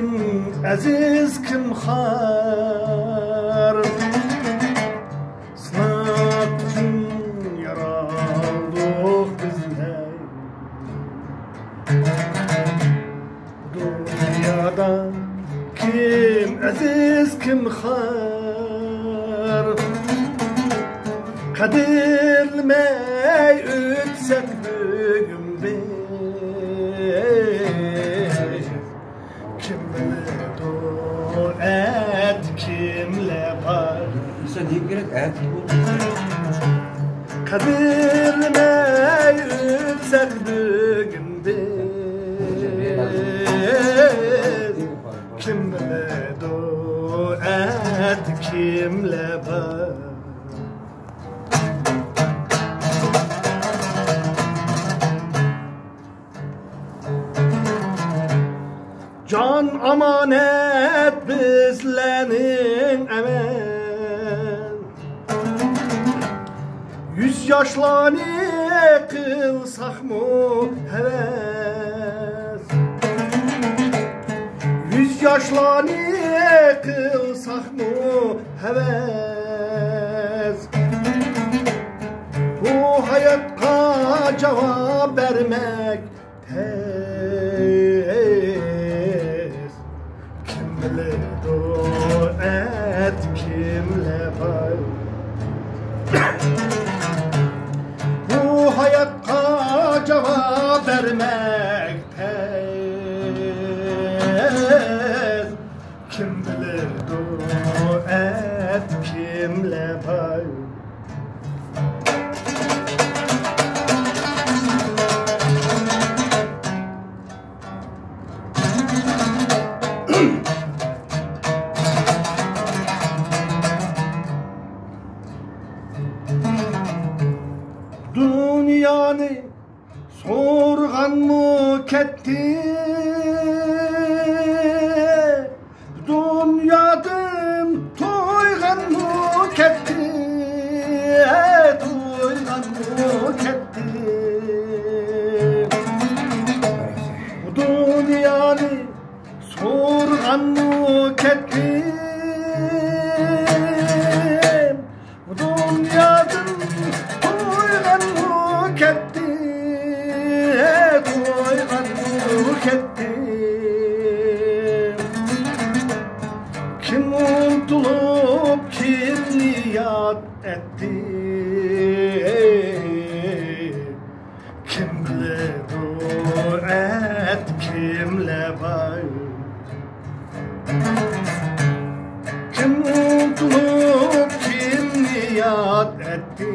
kim aziz kim xar Sınav üçün yaraldık bizler Dünyada kim aziz kim xar Kadirlemey ötsek bugün biz Kim bilir o et kimle var Mesela deyip gerek et bu. Kadirlemey ötsek bugün biz Kim bilir o et kimle var Can amanet bizlerin emen 100 yaşlarını kılsak mı heves 100 yaşlarını kılsak mı heves Bu hayatta cevap vermek et kimle var Bu hayatta cevap vermek tez Kim bilir o et kimle var Dünyanı sorgan mı ketti Dünyadan toygan mı ketti Toygan mı ketti Dünyanı sorgan mı ketti Dünyadan toygan mı ketti Toygan mı ketti Kim unutup kim niyat etti Kim bilir o et kimle var Kim unutup kim niyat etti